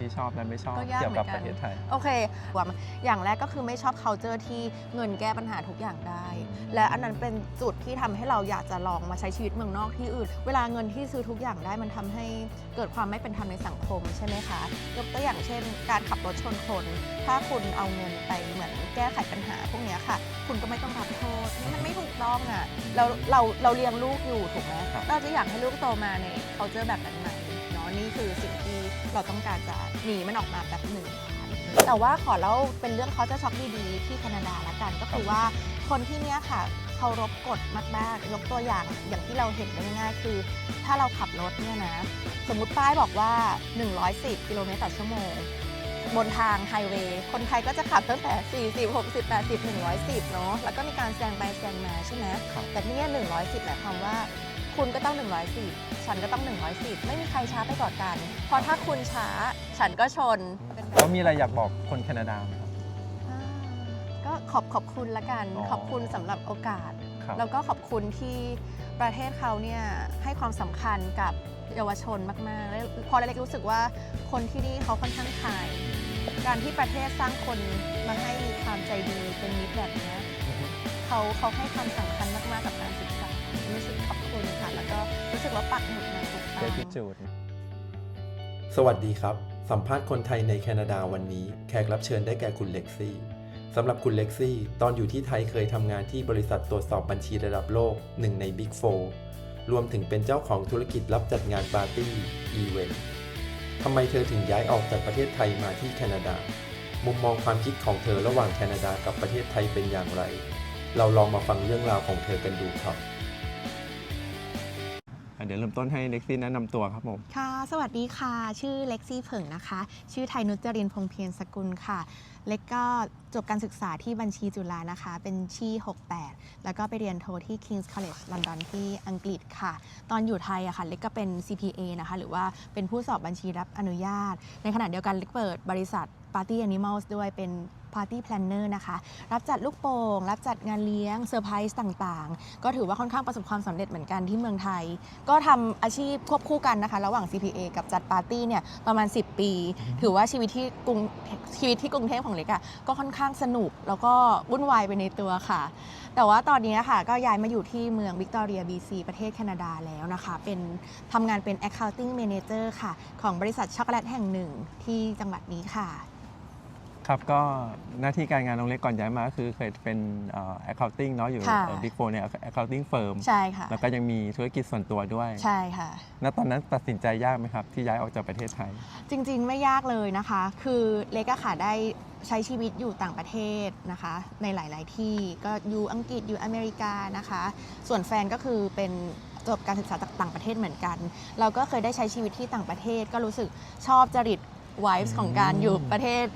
ที่ชอบและไม่ชอบเกี่ยวกับประเทศไทยโอเคอย่างแรกก็คือไม่ชอบ culture ที่เงินแก้ปัญหาทุกอย่างได้ และอันนั้นเป็นจุดที่ทำให้เราอยากจะลองมาใช้ชีวิตเมืองนอกที่อื่นเวลาเงินที่ซื้อทุกอย่างได้มันทำให้เกิดความไม่เป็นธรรมในสังคมใช่ไหมคะยกตัวอย่างเช่นการขับรถชนคนถ้าคุณเอาเงินไปเหมือนแก้ไขปัญหาพวกนี้ค่ะคุณก็ไม่ต้องรับโทษนี่มันไม่ถูกต้องอ่ะเราเลี้ยงลูกอยู่ถูกไหมเราจะอยากให้ลูกโตมาใน culture แบบนั้นไหมเนาะนี่คือสิ่งที่เราต้องการจะหนีมันออกมาแบบหนึ่งแต่ว่าขอเล่าเป็นเรื่องเขาจะช็อกดีๆที่แคนาดาละกันก็คือว่าคนที่เนี้ยค่ะเคารพกฎมากๆยกตัวอย่างที่เราเห็นได้ง่ายๆคือถ้าเราขับรถเนี่ยนะสมมุติป้ายบอกว่า110 กิโลเมตรต่อชั่วโมงบนทางไฮเวย์คนไทยก็จะขับตั้งแต่40 60 80 110เนาะแล้วก็มีการแซงไปแซงมาใช่ไหมแต่ที่นี่110หมายความว่าคุณก็ต้อง110ฉันก็ต้อง110ไม่มีใครช้าไปก่อนกันเพราะถ้าคุณช้าฉันก็ชนแล้วมีอะไรอยากบอกคนแคนาดาไหมครับก็ขอบคุณละกันขอบคุณสำหรับโอกาสแล้วก็ขอบคุณที่ประเทศเขาเนี่ยให้ความสำคัญกับเยาวชนมากๆแล้วพอเล็กๆรู้สึกว่าคนที่นี่เขาค่อนข้างขายการที่ประเทศสร้างคนมาให้มีความใจดีเป็นมิตรแบบนี้เขาให้ความสำคัญมากๆกับการศึกษารู้สึกขอบคุณค่ะแล้วก็รู้สึกว่าปักหมุดมาถูกต้องสวัสดีครับสัมภาษณ์คนไทยในแคนาดาวันนี้แขกรับเชิญได้แก่คุณเล็กซี่สำหรับคุณเล็กซี่ตอนอยู่ที่ไทยเคยทำงานที่บริษัทตรวจสอบบัญชีระดับโลกหนึ่งใน Big 4 รวมถึงเป็นเจ้าของธุรกิจรับจัดงานปาร์ตี้อีเวนต์ทำไมเธอถึงย้ายออกจากประเทศไทยมาที่แคนาดามุมมองความคิดของเธอระหว่างแคนาดากับประเทศไทยเป็นอย่างไรเราลองมาฟังเรื่องราวของเธอกันดูครับเดี๋ยวเริ่มต้นให้เล็กซี่แนะนำตัวครับผมค่ะสวัสดีค่ะชื่อเล็กซี่เผิงนะคะชื่อไทยนุชจรินพงษ์เพียรสกุลค่ะเล็กก็จบการศึกษาที่บัญชีจุฬานะคะเป็นชี่68แล้วก็ไปเรียนโทที่ King's College London ที่อังกฤษค่ะตอนอยู่ไทยอะค่ะเล็กก็เป็น CPA นะคะหรือว่าเป็นผู้สอบบัญชีรับอนุญาตในขณะเดียวกันเล็กเปิดบริษัท Party Animals ด้วยเป็น Party Planner นะคะรับจัดลูกโป่งรับจัดงานเลี้ยงเซอร์ไพรส์ต่างๆก็ถือว่าค่อนข้างประสบความสำเร็จเหมือนกันที่เมืองไทยก็ทำอาชีพควบคู่กันนะคะระหว่าง CPA กับจัดปาร์ตี้เนี่ยประมาณ10 ปีถือว่าชีวิตที่กรุงเทพของเล็กอะก็ค่อนข้างสนุกแล้วก็วุ่นวายไปในตัวค่ะแต่ว่าตอนนี้ค่ะก็ย้ายมาอยู่ที่เมืองวิกตอเรีย BC ประเทศแคนาดาแล้วนะคะทำงานเป็น Accounting Manager ค่ะของบริษัทช็อกโกแลตแห่งหนึ่งที่จังหวัดนี้ค่ะครับก็หน้าที่การงานน้องเล็กก่อนย้ายมาก็คือเคยเป็นaccounting เนาะอยู่ Big 4 เนี่ย accounting firm ใช่ค่ะแล้วก็ยังมีธุรกิจส่วนตัวด้วยใช่ค่ะณตอนนั้นตัดสินใจยากไหมครับที่ย้ายออกจากประเทศไทยจริงๆไม่ยากเลยนะคะคือเล็กค่ะได้ใช้ชีวิตอยู่ต่างประเทศนะคะในหลายๆที่ก็อยู่อังกฤษอยู่อเมริกานะคะส่วนแฟนก็คือเป็นจบการศึกษาจากต่างประเทศเหมือนกันเราก็เคยได้ใช้ชีวิตที่ต่างประเทศก็รู้สึกชอบจริต vibes ของการอยู่ประเทศ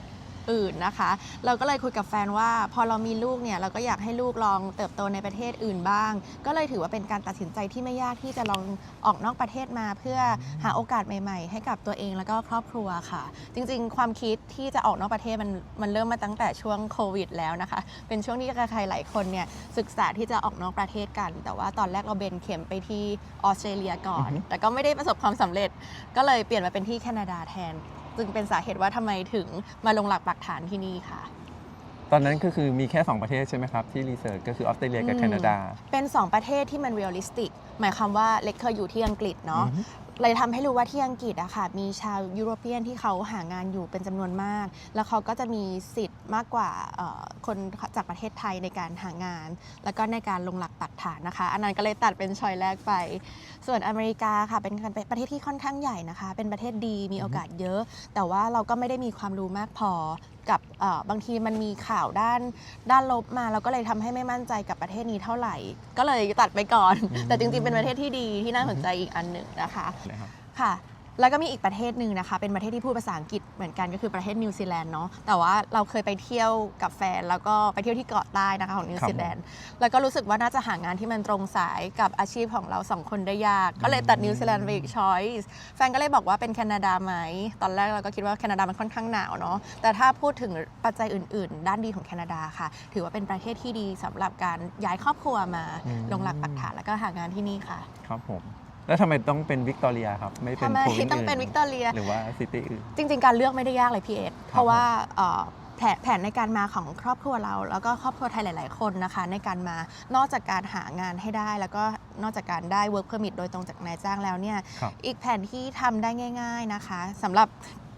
อื่นนะคะเราก็เลยคุยกับแฟนว่าพอเรามีลูกเนี่ยเราก็อยากให้ลูกลองเติบโตในประเทศอื่นบ้างก็เลยถือว่าเป็นการตัดสินใจที่ไม่ยากที่จะลองออกนอกประเทศมาเพื่อหาโอกาสใหม่ๆให้กับตัวเองแล้วก็ครอบครัวค่ะจริงๆความคิดที่จะออกนอกประเทศมันเริ่มมาตั้งแต่ช่วงโควิดแล้วนะคะเป็นช่วงที่ใครๆหลายคนเนี่ยศึกษาที่จะออกนอกประเทศกันแต่ว่าตอนแรกเราเบนเข็มไปที่ออสเตรเลียก่อนแต่ก็ไม่ได้ประสบความสำเร็จก็เลยเปลี่ยนมาเป็นที่แคนาดาแทนจึงเป็นสาเหตุว่าทำไมถึงมาลงหลักปักฐานที่นี่ค่ะตอนนั้นก็คือมีแค่2ประเทศใช่ไหมครับที่รีเสิร์ชก็คือออสเตรเลียกับแคนาดาเป็น2ประเทศที่มันเรียลลิสติกหมายความว่าเล็กเคยอยู่ที่อังกฤษเนาะเลยทำให้รู้ว่าที่อังกฤษอะค่ะมีชาวยุโรเปียนที่เขาหางานอยู่เป็นจำนวนมากแล้วเขาก็จะมีสิทธิ์มากกว่าคนจากประเทศไทยในการหางานแล้วก็ในการลงหลักปักฐานนะคะอันนั้นก็เลยตัดเป็นชอยแรกไปส่วนอเมริกาค่ะเป็นประเทศที่ค่อนข้างใหญ่นะคะเป็นประเทศดีมีโอกาสเยอะแต่ว่าเราก็ไม่ได้มีความรู้มากพอกับบางทีมันมีข่าวด้านลบมาเราก็เลยทำให้ไม่มั่นใจกับประเทศนี้เท่าไหร่ก็เลยตัดไปก่อนแต่จริงๆเป็นประเทศที่ดีที่น่าสนใจอีกอันหนึ่งนะคะค่ะแล้วก็มีอีกประเทศหนึ่งนะคะเป็นประเทศที่พูดภาษาอังกฤษเหมือนกันก็คือประเทศนิวซีแลนด์เนาะแต่ว่าเราเคยไปเที่ยวกับแฟนแล้วก็ไปเที่ยวที่เกาะใต้นะคะของนิวซีแลนด์แล้วก็รู้สึกว่าน่าจะหางานที่มันตรงสายกับอาชีพของเรา2คนได้ยากก็เลยตัดนิวซีแลนด์ไปอีกช้อยส์แฟนก็เลยบอกว่าเป็นแคนาดาไหมตอนแรกเราก็คิดว่าแคนาดามันค่อนข้างหนาวเนาะแต่ถ้าพูดถึงปัจจัยอื่นๆด้านดีของแคนาดาค่ะถือว่าเป็นประเทศที่ดีสำหรับการย้ายครอบครัวมาลงหลักปักฐานแล้วก็หางานที่นี่ค่ะครับผมแ แล้วทำไมต้องเป็นวิกตอเรียครับไม่เป็น ทำไม โพวิน ต้องเป็น อื่ วิกตอเรีย หรือว่าซิตี้อื่น จริงๆการเลือกไม่ได้ยากเลยพี่เอสเพราะว่าแผนในการมาของครอบครัวเราแล้วก็ครอบครัวไทยหลายๆคนนะคะในการมานอกจากการหางานให้ได้ แล้วก็นอกจากการได้ work permit โดยตรงจากนายจ้างแล้วเนี่ย ครับ อีกแผนที่ทำได้ง่าย ๆนะคะสำหรับ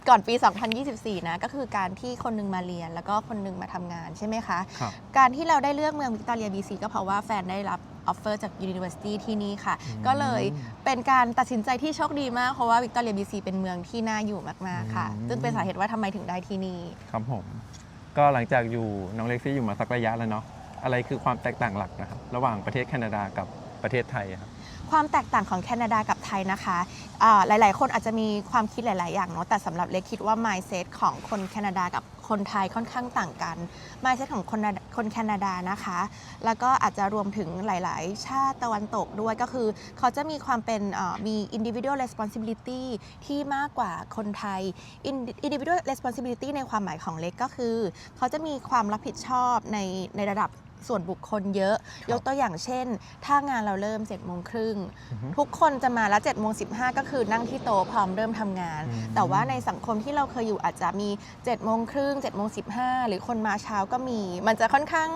ก่อนปี 2024 นะก็คือการที่คนหนึงมาเรียนแล้วก็คนหนึงมาทำงานใช่ไหมคะ ครับ การที่เราได้เลือกเมืองวิกตอเรีย BC ก็เพราะว่าแฟนได้รับออฟเฟอร์จาก University ที่นี่ค่ะ ก็เลยเป็นการตัดสินใจที่โชคดีมาก เพราะว่าวิกตอเรีย BC เป็นเมืองที่น่าอยู่มากๆค่ะ ซึ่งเป็นสาเหตุว่าทำไมถึงได้ที่นี่ ครับผมก็หลังจากอยู่น้องเล็กซี่อยู่มาสักระยะแล้วเนาะอะไรคือความแตกต่างหลักนะครับระหว่างประเทศแคนาดากับประเทศไทยครับ ความแตกต่างของแคนาดากับไทยนะคะหลายๆ คนอาจจะมีความคิดหลาย ๆ อย่างเนาะแต่สำหรับเล็กคิดว่า mindset ของคนแคนาดากับคนไทยค่อนข้างต่างกัน mindset ของคนแคนาดานะคะแล้วก็อาจจะรวมถึงหลาย ๆ ชาติตะวันตกด้วยก็คือเขาจะมีความเป็นมี individual responsibility ที่มากกว่าคนไทย individual responsibility ในความหมายของเล็กก็คือเขาจะมีความรับผิดชอบในระดับส่วนบุคคลเยอะยกตัวอย่างเช่น ถ้างานเราเริ่ม7 โมงครึ่งทุกคนจะมาแล้ว7 โมง 15ก็คือนั่งที่โต๊ะพร้อมเริ่มทำงาน แต่ว่าในสังคมที่เราเคยอยู่อาจจะมี7 โมงครึ่ง7 โมง 15หรือคนมาเช้าก็มี มันจะค่อนข้าง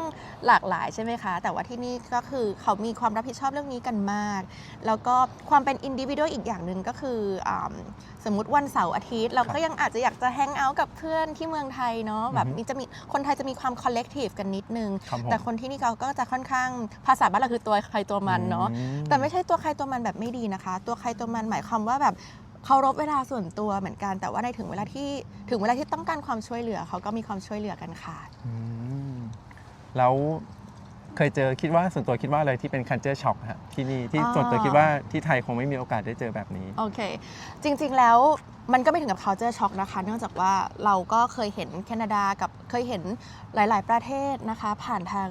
หลากหลายใช่ไหมคะแต่ว่าที่นี่ก็คือเขามีความรับผิดชอบเรื่องนี้กันมากแล้วก็ความเป็นอินดิวิ a l อีกอย่างหนึ่งก็คือสมมติวันเสาร์อาทิตย์เราก็ยังอาจจะอยากจะแฮงเอาท์กับเพื่อนที่เมืองไทยเนาะแบบนี้จะมีคนไทยจะมีความคอลเลกทีฟกันนิดนึงแต่คนที่นี่เขาก็จะค่อนข้างภาษาบ้านเราคือตัวใครตัวมันเนาะแต่ไม่ใช่ตัวใครตัวมันแบบไม่ดีนะคะตัวใครตัวมันหมายความว่าแบบเคารพเวลาส่วนตัวเหมือนกันแต่ว่าในถึงเวลาที่ต้องการความช่วยเหลือเขาก็มีความช่วยเหลือกันค่ะแล้วเคยเจอคิดว่าส่วนตัวคิดว่าอะไรที่เป็น culture shock ฮะที่นี่ที่ส่วนตัวคิดว่าที่ไทยคงไม่มีโอกาสได้เจอแบบนี้ โอเคจริงๆแล้วมันก็ไม่ถึงกับ culture shock นะคะเนื่องจากว่าเราก็เคยเห็นแคนาดากับเคยเห็นหลายๆประเทศนะคะผ่านทาง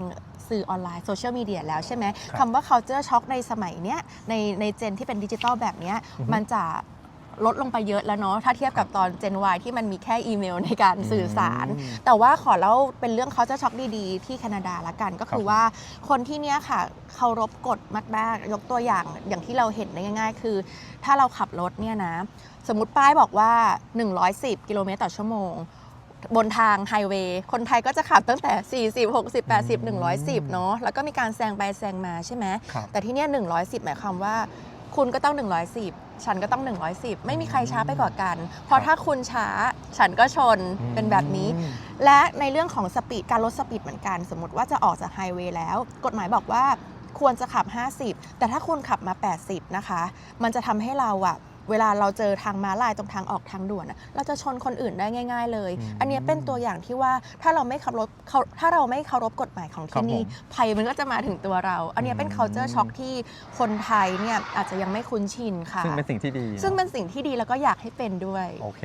สื่อออนไลน์โซเชียลมีเดียแล้วใช่ไหมคำว่า culture shock ในสมัยเนี้ยในเจนที่เป็นดิจิตอลแบบเนี้ยมันจะลดลงไปเยอะแล้วเนาะถ้าเทียบกับตอน Gen Y ที่มันมีแค่อีเมลในการสื่อสารแต่ว่าขอเล่าเป็นเรื่องเขาจะช็อกดีๆที่แคนาดาละกันก็คือว่าคนที่เนี้ยค่ะเคารพกฎมากๆยกตัวอย่างที่เราเห็นได้ง่ายๆคือถ้าเราขับรถเนี่ยนะสมมติป้ายบอกว่า110 กิโลเมตรต่อชั่วโมงบนทางไฮเวย์คนไทยก็จะขับตั้งแต่40 60 80 110เนาะแล้วก็มีการแซงไปแซงมาใช่ไหมแต่ที่เนี้ย110หมายความว่าคุณก็ต้อง110ฉันก็ต้อง110ไม่มีใครช้าไปกว่ากันเพราะถ้าคุณช้าฉันก็ชนเป็นแบบนี้และในเรื่องของสปีดการลดสปีดเหมือนกันสมมติว่าจะออกจากไฮเวย์แล้วกฎหมายบอกว่าควรจะขับ50แต่ถ้าคุณขับมา80นะคะมันจะทำให้เราอะเวลาเราเจอทางม้าลายตรงทางออกทางด่วนเราจะชนคนอื่นได้ง่ายๆเลยอันนี้เป็นตัวอย่างที่ว่าถ้าเราไม่เคารพกฎหมายของที่นี่ภัยมันก็จะมาถึงตัวเราอันนี้เป็น culture shock ที่คนไทยเนี่ยอาจจะยังไม่คุ้นชินค่ะซึ่งเป็นสิ่งที่ดีแล้วก็อยากให้เป็นด้วยโอเค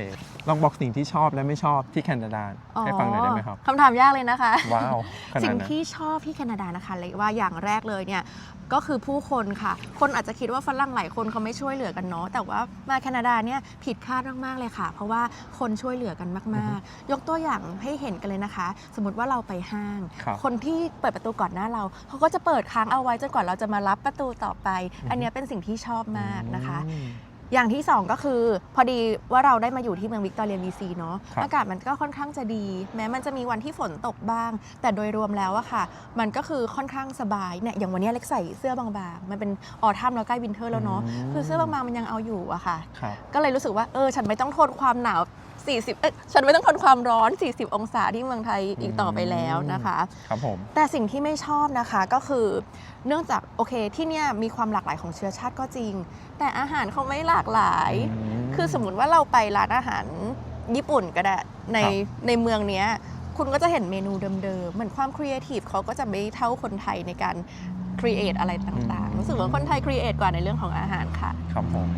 ลองบอกสิ่งที่ชอบและไม่ชอบที่แคนาดาให้ฟังหน่อยได้ไหมครับคำถามยากเลยนะคะว้าวสิ่งที่ชอบที่แคนาดานะคะเลยว่าอย่างแรกเลยเนี่ยก็คือผู้คนค่ะคนอาจจะคิดว่าฝรั่งหลายคนเขาไม่ช่วยเหลือกันเนาะแต่ว่ามาแคนาดาเนี่ยผิดคาดมากๆเลยค่ะเพราะว่าคนช่วยเหลือกันมากๆยกตัวอย่างให้เห็นกันเลยนะคะสมมติว่าเราไปห้างคนที่เปิดประตูก่อนหน้าเราเขาก็จะเปิดค้างเอาไว้จนกว่าเราจะมารับประตูต่อไปอันนี้เป็นสิ่งที่ชอบมากนะคะอย่างที่2ก็คือพอดีว่าเราได้มาอยู่ที่เมืองวิกตอเรีย BC เนาะอากาศมันก็ค่อนข้างจะดีแม้มันจะมีวันที่ฝนตกบ้างแต่โดยรวมแล้วอะค่ะมันก็คือค่อนข้างสบายเนี่ยอย่างวันนี้เล็กใส่เสื้อบางๆมันเป็นออทัมแล้วใกล้วินเทอร์แล้วเนาะคือเสื้อบางๆมันยังเอาอยู่อะค่ะก็เลยรู้สึกว่าฉันไม่ต้องทนความหนาวฉันไม่ต้องทนความร้อน40 องศาที่เมืองไทยอีกต่อไปแล้วนะคะครับผมแต่สิ่งที่ไม่ชอบนะคะก็คือเนื่องจากโอเคที่เนี่ยมีความหลากหลายของเชื้อชาติก็จริงแต่อาหารเขาไม่หลากหลายคือสมมุติว่าเราไปร้านอาหารญี่ปุ่นก็ได้ในเมืองเนี้ยคุณก็จะเห็นเมนูเดิมๆเหมือนความครีเอทีฟเขาก็จะไม่เท่าคนไทยในการครีเอทอะไรต่างๆรู้สึกว่าคนไทยครีเอทกว่าในเรื่องของอาหารค่ะครับผม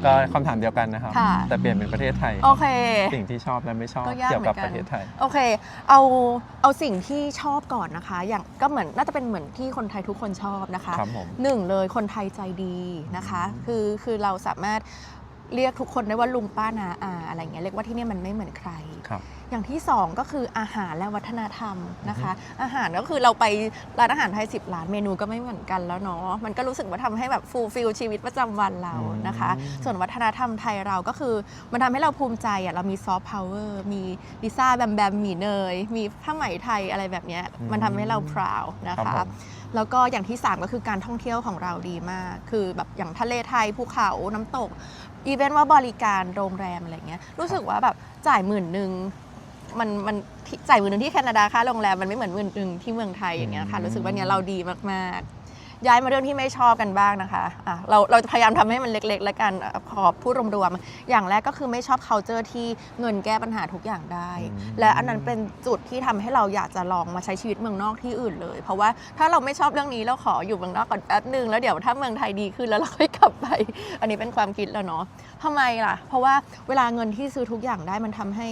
ก็คำถามเดียวกันนะครับแต่เปลี่ยนเป็นประเทศไทยโอเคสิ่งที่ชอบและไม่ชอบเกี่ยวกับประเทศไทยโอเคเอาสิ่งที่ชอบก่อนนะคะอย่างก็เหมือนน่าจะเป็นเหมือนที่คนไทยทุกคนชอบนะคะ1เลยคนไทยใจดีนะคะคือเราสามารถ เรียกทุกคนได้ว่าลุงป้านาอาอะไรเงี้ยเรียกว่าที่นี่มันไม่เหมือนใคร ครับ อย่างที่2ก็คืออาหารและวัฒนธรรมนะคะ อาหารก็คือเราไปร้านอาหารไทย10 ร้านเมนูก็ไม่เหมือนกันแล้วเนาะมันก็รู้สึกว่าทำให้แบบฟูลฟิลชีวิตประจำวันเรานะคะ ส่วนวัฒนธรรมไทยเราก็คือมันทำให้เราภูมิใจอ่ะเรามีซอฟต์พาวเวอร์มีลิซ่าแบมแบมหมีเนยมีผ้าไหมไทยอะไรแบบเนี้ยมันทำให้เราพราวนะ ครั คะ บผม แล้วก็อย่างที่ 3 ก็คือการท่องเที่ยวของเราดีมาก คือแบบอย่างทะเลไทยภูเขาน้ำตกอีเวนต์ว่าบริการโรงแรมอะไรเงี้ยรู้สึกว่าแบบจ่าย10,000มันจ่าย10,000ที่แคนาดาค่าโรงแรมมันไม่เหมือน10,000ที่เมืองไทยอย่างเงี้ยค่ะรู้สึกว่าเนี้ยเราดีมากๆย้ายมาเรื่องที่ไม่ชอบกันบ้างนะคะอ่ะเราจะพยายามทำให้มันเล็กๆแล้วกันขอพูดรวมๆอย่างแรกก็คือไม่ชอบ culture ที่เงินแก้ปัญหาทุกอย่างได้ และอันนั้นเป็นจุดที่ทำให้เราอยากจะลองมาใช้ชีวิตเมืองนอกที่อื่นเลย เพราะว่าถ้าเราไม่ชอบเรื่องนี้เราขออยู่เมืองนอกก่อนแป๊บนึงแล้วเดี๋ยวถ้าเมืองไทยดีขึ้นแล้วเราค่อยกลับไป อันนี้เป็นความคิดแล้วเนาะทำไมล่ะ เพราะว่าเวลาเงินที่ซื้อทุกอย่างได้มันทำให้